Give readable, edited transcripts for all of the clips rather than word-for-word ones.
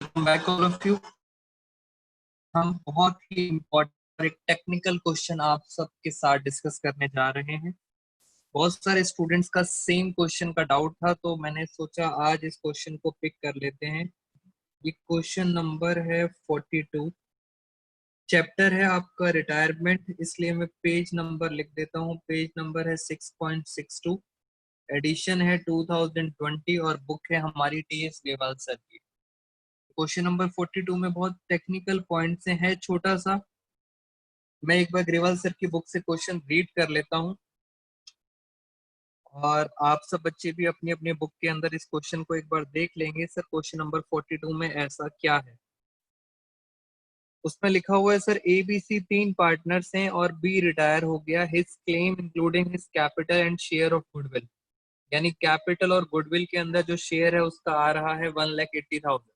Back all of you. हम बहुत ही important एक टेक्निकल क्वेश्चन आप सबके साथ डिस्कस करने जा रहे हैं। बहुत सारे स्टूडेंट्स का सेम क्वेश्चन का डाउट था, तो मैंने सोचा आज इस क्वेश्चन को पिक कर लेते हैं। ये क्वेश्चन नंबर है 42। चैप्टर है आपका रिटायरमेंट, इसलिए मैं पेज नंबर लिख देता हूँ। पेज नंबर है 6.62। एडिशन है 2020 और बुक है हमारी टीएस ग्रेवाल सर की। क्वेश्चन नंबर 42 में बहुत टेक्निकल पॉइंट से है। छोटा सा मैं एक बार ग्रेवाल सर की बुक से क्वेश्चन रीड कर लेता हूं और आप सब बच्चे भी अपनी अपनी बुक के अंदर इस क्वेश्चन को एक बार देख लेंगे। सर क्वेश्चन नंबर 42 में ऐसा क्या है। उसमें लिखा हुआ है, सर ए बी सी तीन पार्टनर्स हैं और बी रिटायर हो गया। His claim including his capital and share of goodwill, यानी कैपिटल और गुडविल के अंदर जो शेयर है उसका आ रहा है 1,80,000।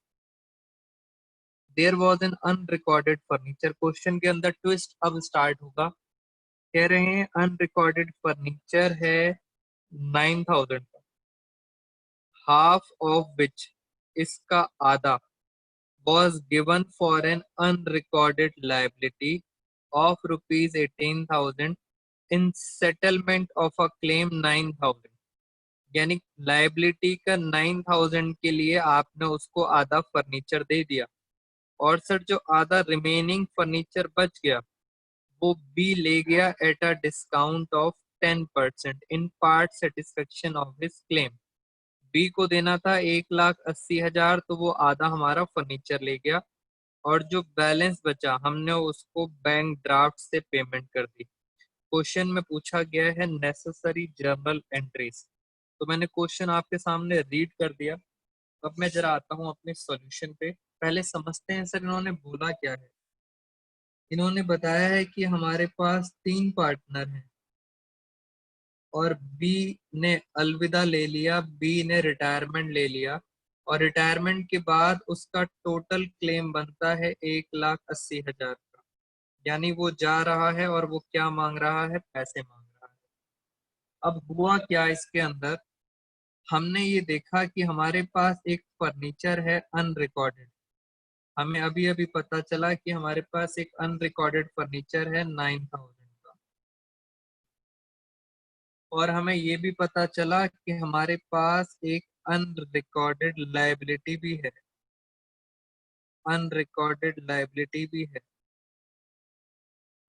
There was an unrecorded furniture. Question के अंदर ट्विस्ट अब स्टार्ट होगा। कह रहे हैं अनरिकॉर्डेड फर्नीचर है 9,000 का, हाफ ऑफ विच, इसका आधा, was given for an unrecorded liability of rupees 18,000 in settlement of a claim 9,000। यानी लाइबिलिटी का 9,000 के लिए आपने उसको आधा फर्नीचर दे दिया, और सर जो आधा रिमेनिंग फर्नीचर बच गया वो बी ले गया at a discount of 10% in part satisfaction of his claim. B को देना था 1,80,000, तो वो आधा हमारा फर्नीचर ले गया, और जो बैलेंस बचा हमने उसको बैंक ड्राफ्ट से पेमेंट कर दी। क्वेश्चन में पूछा गया है नेसेसरी जर्नल एंट्रीज, तो मैंने क्वेश्चन आपके सामने रीड कर दिया। अब मैं जरा आता हूँ अपने सॉल्यूशन पे। पहले समझते हैं सर इन्होंने बोला क्या है। इन्होंने बताया है कि हमारे पास तीन पार्टनर हैं और बी ने अलविदा ले लिया, बी ने रिटायरमेंट ले लिया, और रिटायरमेंट के बाद उसका टोटल क्लेम बनता है 1,80,000 का। यानी वो जा रहा है और वो क्या मांग रहा है, पैसे मांग रहा है। अब हुआ क्या इसके अंदर, हमने ये देखा कि हमारे पास एक फर्नीचर है अनरिकॉर्डेड। हमें अभी अभी पता चला कि हमारे पास एक अनरिकॉर्डेड फर्नीचर है 9,000 का, और हमें ये भी पता चला कि हमारे पास एक अनरिकॉर्डेड लायबिलिटी भी है। अनरिकॉर्डेड लायबिलिटी भी है।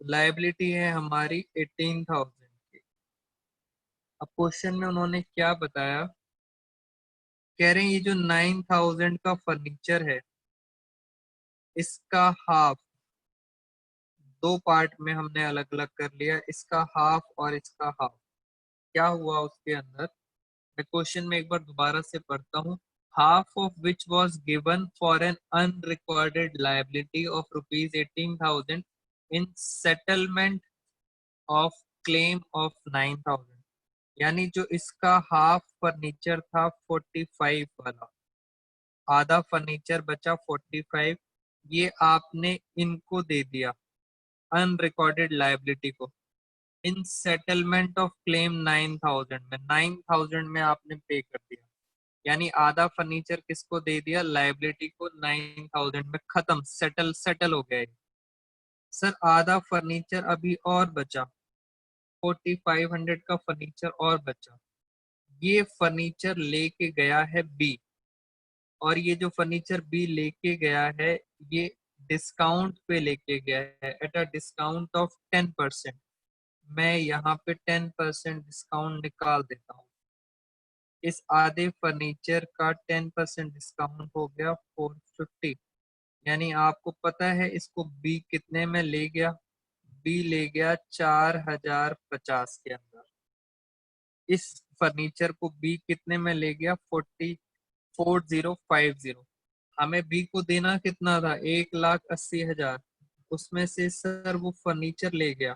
लायबिलिटी है हमारी 18,000 की। अब क्वेश्चन में उन्होंने क्या बताया, कह रहे हैं ये जो 9,000 का फर्नीचर है इसका हाफ, दो पार्ट में हमने अलग अलग कर लिया, इसका हाफ और इसका हाफ। क्या हुआ उसके अंदर, मैं क्वेश्चन में एक बार दोबारा से पढ़ता हूँ। Half of which was given for an unrecorded liability of rupees 18,000 in settlement of claim of 9,000। यानी जो इसका हाफ फर्नीचर था 45 वाला, आधा फर्नीचर बचा 45, ये आपने इनको दे दिया अनरिकॉर्डेड लाइबिलिटी को इन सेटलमेंट ऑफ क्लेम 9,000 में। 9,000 में आपने पे कर दिया, यानी आधा फर्नीचर किसको दे दिया, लाइबिलिटी को। 9,000 में खत्म, सेटल सेटल हो गया। सर आधा फर्नीचर अभी और बचा, 4,500 का फर्नीचर और बचा। ये फर्नीचर लेके गया है बी, और ये जो फर्नीचर बी लेके गया है ये डिस्काउंट पे लेके गया है एट अ डिस्काउंट ऑफ 10%। मैं यहाँ पे 10% डिस्काउंट निकाल देता हूँ। इस आधे फर्नीचर का 10% डिस्काउंट हो गया 450। यानी आपको पता है इसको बी कितने में ले गया, बी ले गया 4,050 के अंदर। इस फर्नीचर को बी कितने में ले गया, 4050। हमें बी को देना कितना था, 1,80,000। उसमें से सर वो फर्नीचर ले गया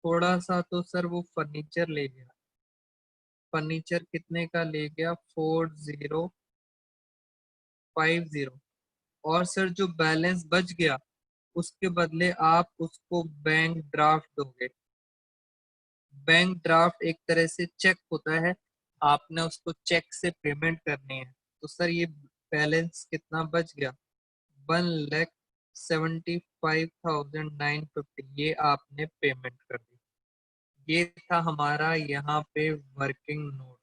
थोड़ा सा, तो सर वो फर्नीचर ले गया। फर्नीचर कितने का ले गया, 4050। और सर जो बैलेंस बच गया उसके बदले आप उसको बैंक ड्राफ्ट दोगे। बैंक ड्राफ्ट एक तरह से चेक होता है, आपने उसको चेक से पेमेंट करनी है। तो सर ये बैलेंस कितना बच गया, 1,75,950, ये आपने पेमेंट कर दी। ये था हमारा यहाँ पे वर्किंग नोट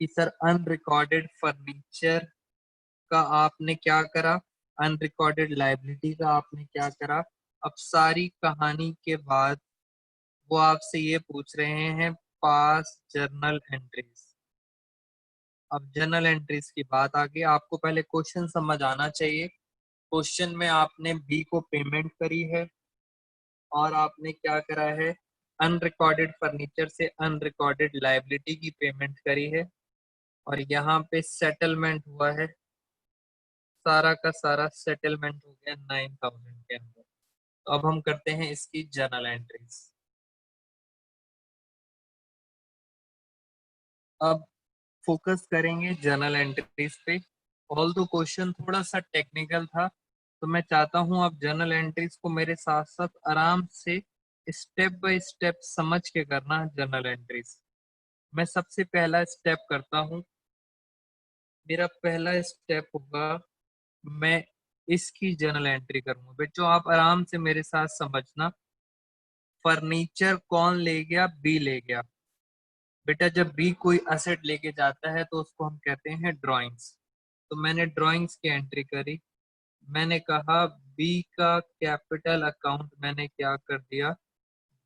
कि सर अनरिकॉर्डेड फर्नीचर का आपने क्या करा, अनरिकॉर्डेड लाइबिलिटी का आपने क्या करा। अब सारी कहानी के बाद वो आपसे ये पूछ रहे हैं पास जर्नल एंट्रीज। अब जर्नल एंट्रीज की बात आ गई, आपको पहले क्वेश्चन समझ आना चाहिए। क्वेश्चन में आपने बी को पेमेंट करी है और आपने क्या करा है, अनरिकॉर्डेड फर्नीचर से अनरिकॉर्डेड लाइबिलिटी की पेमेंट करी है और यहाँ पे सेटलमेंट हुआ है, सारा का सारा सेटलमेंट हो गया 9,000 के अंदर। तो अब हम करते हैं इसकी जर्नल एंट्रीज। अब फोकस करेंगे जर्नल एंट्रीज पे। ऑल दो क्वेश्चन थोड़ा सा टेक्निकल था, तो मैं चाहता हूं आप जर्नल एंट्रीज को मेरे साथ साथ आराम से स्टेप बाय स्टेप समझ के करना जर्नल एंट्रीज। मैं सबसे पहला स्टेप करता हूं। मेरा पहला स्टेप होगा, मैं इसकी जर्नल एंट्री करूंगा। बच्चों आप आराम से मेरे साथ समझना। फर्नीचर कौन ले गया, बी ले गया। बेटा जब बी कोई असेट लेके जाता है तो उसको हम कहते हैं ड्राइंग्स। तो मैंने ड्राइंग्स की एंट्री करी। मैंने कहा बी का कैपिटल अकाउंट मैंने क्या कर दिया,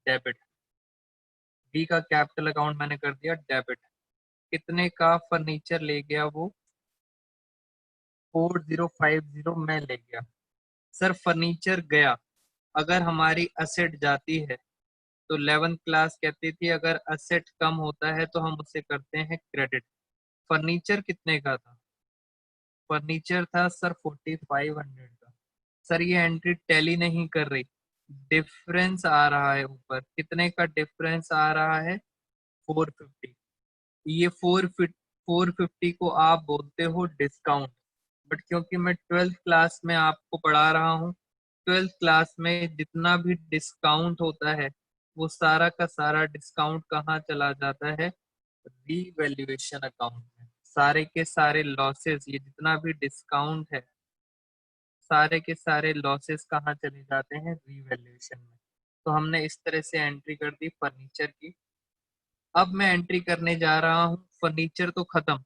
डेबिट। बी का कैपिटल अकाउंट मैंने कर दिया डेबिट। कितने का फर्नीचर ले गया वो, 4050 मैं ले गया। सर फर्नीचर गया, अगर हमारी असेट जाती है तो 11th क्लास कहती थी अगर असेट कम होता है तो हम उसे करते हैं क्रेडिट। फर्नीचर कितने का था, फर्नीचर था सर 4500 का। सर ये एंट्री टैली नहीं कर रही, डिफरेंस आ रहा है ऊपर। कितने का डिफरेंस आ रहा है, 450। ये 450 को आप बोलते हो डिस्काउंट। बट क्योंकि मैं 12th क्लास में आपको पढ़ा रहा हूँ, 12th क्लास में जितना भी डिस्काउंट होता है वो सारा का सारा डिस्काउंट कहाँ चला जाता है, रीवैल्यूएशन अकाउंट में। सारे के सारे लॉसेस, ये जितना भी डिस्काउंट है, सारे के सारे लॉसेस कहाँ चले जाते हैं, रीवैल्यूएशन में। तो हमने इस तरह से एंट्री कर दी फर्नीचर की। अब मैं एंट्री करने जा रहा हूँ, फर्नीचर तो खत्म,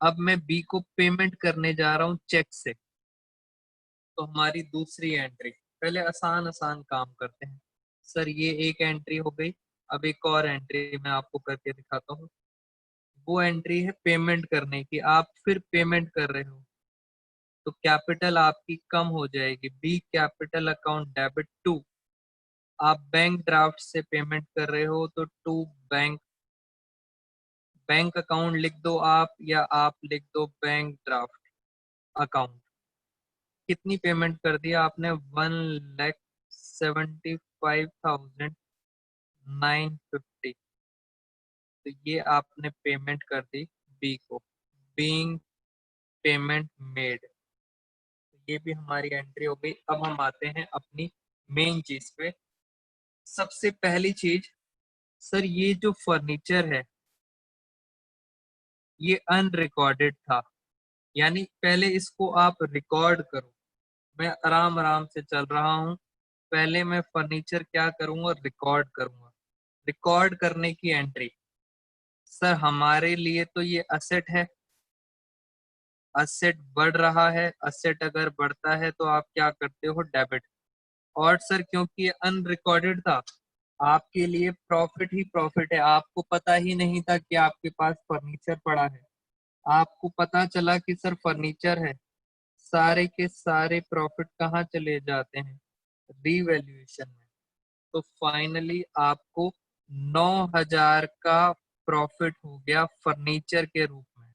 अब मैं बी को पेमेंट करने जा रहा हूँ चेक से। तो हमारी दूसरी एंट्री, पहले आसान आसान काम करते हैं। सर ये एक एंट्री हो गई। अब एक और एंट्री मैं आपको करके दिखाता हूँ। वो एंट्री है पेमेंट करने की, आप फिर पेमेंट कर रहे हो तो कैपिटल आपकी कम हो जाएगी। B capital account debit to, आप बैंक ड्राफ्ट से पेमेंट कर रहे हो तो टू बैंक, बैंक अकाउंट लिख दो आप या आप लिख दो बैंक ड्राफ्ट अकाउंट। कितनी पेमेंट कर दिया आपने, 1,75,950। तो ये आपने पेमेंट कर दी बी को, बीइंग पेमेंट मेड। ये भी हमारी एंट्री हो गई। अब हम आते हैं अपनी मेन चीज पे। सबसे पहली चीज, सर ये जो फर्नीचर है ये अनरिकॉर्डेड था, यानी पहले इसको आप रिकॉर्ड करो। मैं आराम आराम से चल रहा हूँ, पहले मैं फर्नीचर क्या करूंगा, रिकॉर्ड करूंगा। रिकॉर्ड करने की एंट्री, सर हमारे लिए तो ये असेट है, असेट बढ़ रहा है। असेट अगर बढ़ता है तो आप क्या करते हो, डेबिट। और सर क्योंकि ये अनरिकॉर्डेड था, आपके लिए प्रॉफिट ही प्रॉफिट है। आपको पता ही नहीं था कि आपके पास फर्नीचर पड़ा है, आपको पता चला कि सर फर्नीचर है, सारे के सारे प्रॉफिट कहाँ चले जाते हैं, रीवैल्यूएशन में। तो फाइनली आपको 9,000 का प्रॉफिट हो गया फर्नीचर के रूप में।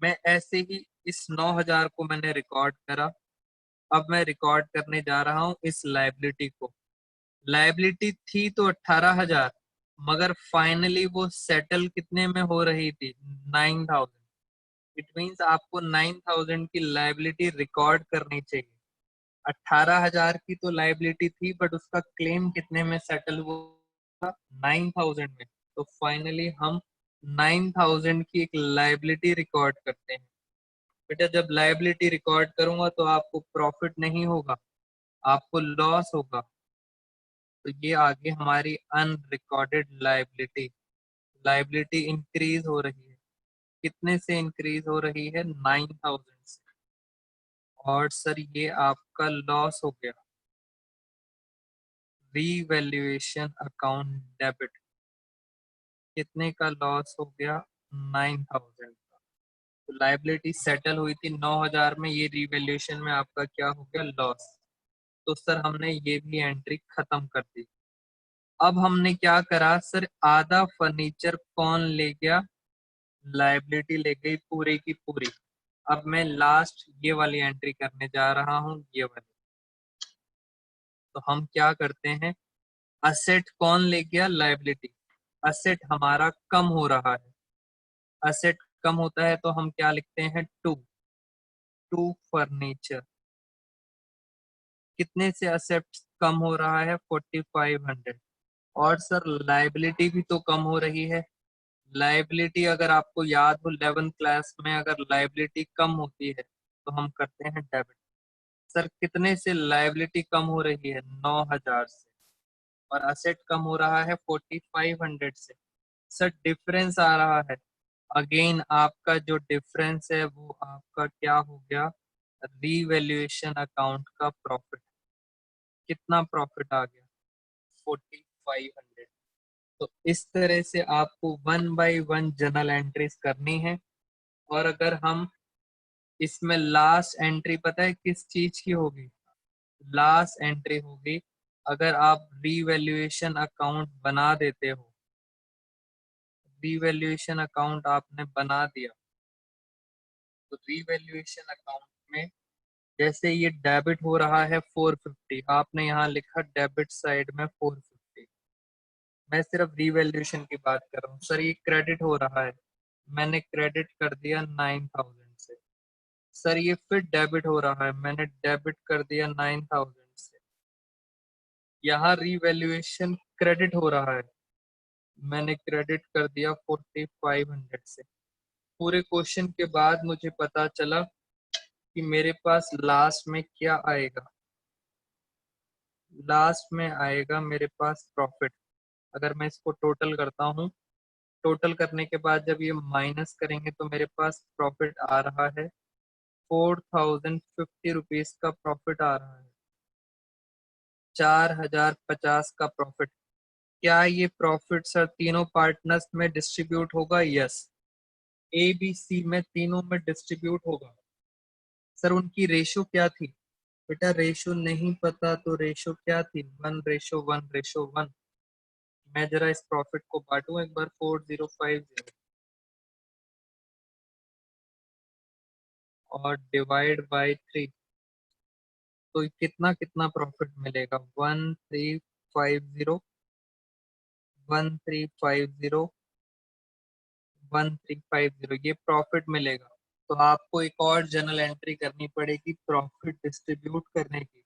मैं ऐसे ही इस 9,000 को मैंने रिकॉर्ड करा। अब मैं रिकॉर्ड करने जा रहा हूँ इस लाइबिलिटी को। लाइबिलिटी थी तो 18,000, मगर फाइनली वो सेटल कितने में हो रही थी, 9,000। इट मीन्स आपको 9,000 की लाइबिलिटी रिकॉर्ड करनी चाहिए। 18,000 की तो लाइबिलिटी थी बट उसका क्लेम कितने में सेटल हुआ, 9,000 में। तो फाइनली हम 9,000 की एक लायबिलिटी रिकॉर्ड करते हैं। बेटा जब लायबिलिटी रिकॉर्ड करूंगा तो आपको प्रॉफिट नहीं होगा, आपको लॉस होगा। तो ये आगे हमारी अनरिकॉर्डेड लायबिलिटी, लायबिलिटी इंक्रीज हो रही है। कितने से इंक्रीज हो रही है? 9,000 से। और सर ये आपका लॉस हो गया, रीवैल्यूएशन अकाउंट डेबिट। कितने का लॉस हो गया? 9,000 का। तो लायबिलिटी सेटल हुई थी 9,000 में, ये रीवैल्यूएशन में आपका क्या हो गया? लॉस। तो सर हमने ये भी एंट्री खत्म कर दी। अब हमने क्या करा सर, आधा फर्नीचर कौन ले गया? लायबिलिटी ले गई पूरी की पूरी। अब मैं लास्ट ये वाली एंट्री करने जा रहा हूँ, ये वाली। तो हम क्या करते हैं, असेट कौन ले गया? लायबिलिटी। असेट हमारा कम हो रहा है, असेट कम होता है तो हम क्या लिखते हैं? To, to furniture. कितने से असेट कम हो रहा है? 4,500। और सर लायबिलिटी भी तो कम हो रही है। लायबिलिटी अगर आपको याद हो 11th क्लास में, अगर लायबिलिटी कम होती है तो हम करते हैं डेबिट। सर कितने से लायबिलिटी कम हो रही है? 9,000 से। और असेट कम हो रहा है 4,500 से। सर डिफरेंस आ रहा है, अगेन आपका जो डिफरेंस है वो आपका क्या हो गया? रीवैल्यूएशन अकाउंट का प्रॉफिट। कितना प्रॉफिट आ गया? 4,500। तो इस तरह से आपको 1 बाय 1 जर्नल एंट्रीज करनी है। और अगर हम इसमें लास्ट एंट्री पता है किस चीज की होगी? लास्ट एंट्री होगी अगर आप रीवैल्यूएशन अकाउंट बना देते हो। रीवैल्यूएशन अकाउंट आपने बना दिया तो रीवैल्यूएशन अकाउंट में जैसे ये डेबिट हो रहा है 450, आपने यहाँ लिखा डेबिट साइड में 450। मैं सिर्फ रीवैल्यूएशन की बात कर रहा हूँ। सर ये क्रेडिट हो रहा है, मैंने क्रेडिट कर दिया 9,000 से। सर ये फिर डेबिट हो रहा है, मैंने डेबिट कर दिया 9,000 से। यहाँ रीवैल्यूएशन क्रेडिट हो रहा है, मैंने क्रेडिट कर दिया 4,500 से। पूरे क्वेश्चन के बाद मुझे पता चला कि मेरे पास लास्ट में क्या आएगा? लास्ट में आएगा मेरे पास प्रॉफिट। अगर मैं इसको टोटल करता हूँ, टोटल करने के बाद जब ये माइनस करेंगे तो मेरे पास प्रॉफिट आ रहा है 4,050 रुपीज का प्रॉफिट आ रहा है। 4,050 का प्रॉफिट। क्या ये प्रॉफिट सर तीनों पार्टनर्स में डिस्ट्रीब्यूट होगा? यस, ए बी सी में तीनों में डिस्ट्रीब्यूट होगा। सर उनकी रेशो क्या थी? बेटा रेशो नहीं पता तो रेशो क्या थी? 1:1:1। मैं जरा इस प्रॉफिट को बांटू एक बार, 4,050 और डिवाइड बाय 3। तो कितना कितना प्रॉफिट मिलेगा? 1,350, 1,350, 1,350, ये प्रॉफिट मिलेगा। तो आपको एक और जर्नल एंट्री करनी पड़ेगी प्रॉफिट डिस्ट्रीब्यूट करने की।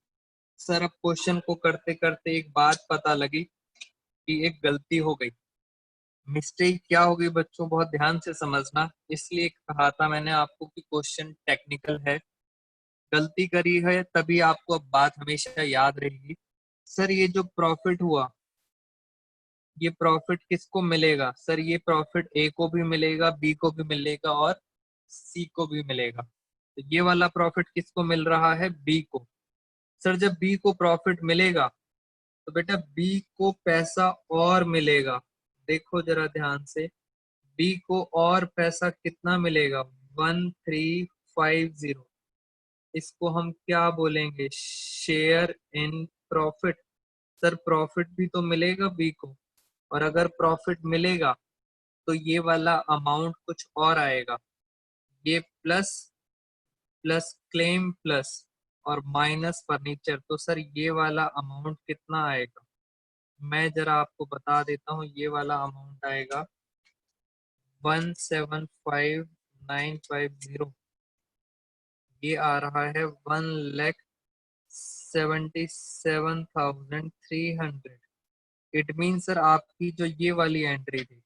सर अब क्वेश्चन को करते करते एक बात पता लगी कि एक गलती हो गई। मिस्टेक क्या होगी बच्चों, बहुत ध्यान से समझना, इसलिए कहा था मैंने आपको कि क्वेश्चन टेक्निकल है। गलती करी है तभी आपको अब बात हमेशा याद रहेगी। सर ये जो प्रॉफिट हुआ, ये प्रॉफिट किसको मिलेगा? सर ये प्रॉफिट ए को भी मिलेगा, बी को भी मिलेगा और सी को भी मिलेगा। तो ये वाला प्रॉफिट किसको मिल रहा है? बी को। सर जब बी को प्रॉफिट मिलेगा तो बेटा बी को पैसा और मिलेगा। देखो जरा ध्यान से, बी को और पैसा कितना मिलेगा? 1,350। इसको हम क्या बोलेंगे? Share in profit. Sir profit भी तो मिलेगा बी को, और अगर प्रॉफिट मिलेगा तो ये वाला अमाउंट कुछ और आएगा। ये प्लस प्लस क्लेम प्लस और माइनस फर्नीचर। तो सर ये वाला अमाउंट कितना आएगा? मैं जरा आपको बता देता हूँ, ये वाला अमाउंट आएगा 1,75,950। ये आ रहा है 1,77,300। इट मीन सर आपकी जो ये वाली एंट्री थी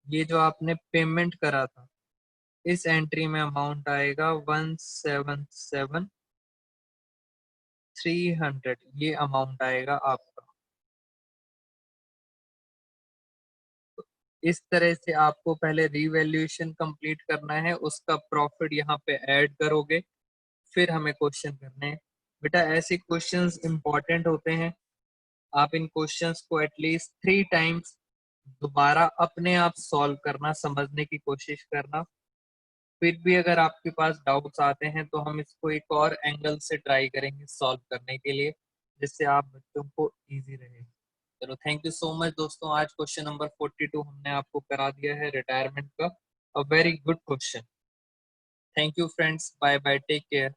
ये जो आपने पेमेंट करा था, इस एंट्री में अमाउंट आएगा 177,300, ये अमाउंट आएगा आपका। इस तरह से आपको पहले रीवैल्यूएशन कंप्लीट करना है, उसका प्रॉफिट यहाँ पे ऐड करोगे, फिर हमें क्वेश्चन करने हैं। बेटा ऐसे क्वेश्चंस इंपॉर्टेंट होते हैं, आप इन क्वेश्चंस को एटलीस्ट 3 टाइम्स दोबारा अपने आप सॉल्व करना, समझने की कोशिश करना। फिर भी अगर आपके पास डाउट्स आते हैं तो हम इसको एक और एंगल से ट्राई करेंगे सॉल्व करने के लिए, जिससे आप बच्चों को इजी रहे। चलो थैंक यू सो मच दोस्तों, आज क्वेश्चन नंबर 42 हमने आपको करा दिया है रिटायरमेंट का। A very good question. Thank you friends, bye bye, take care.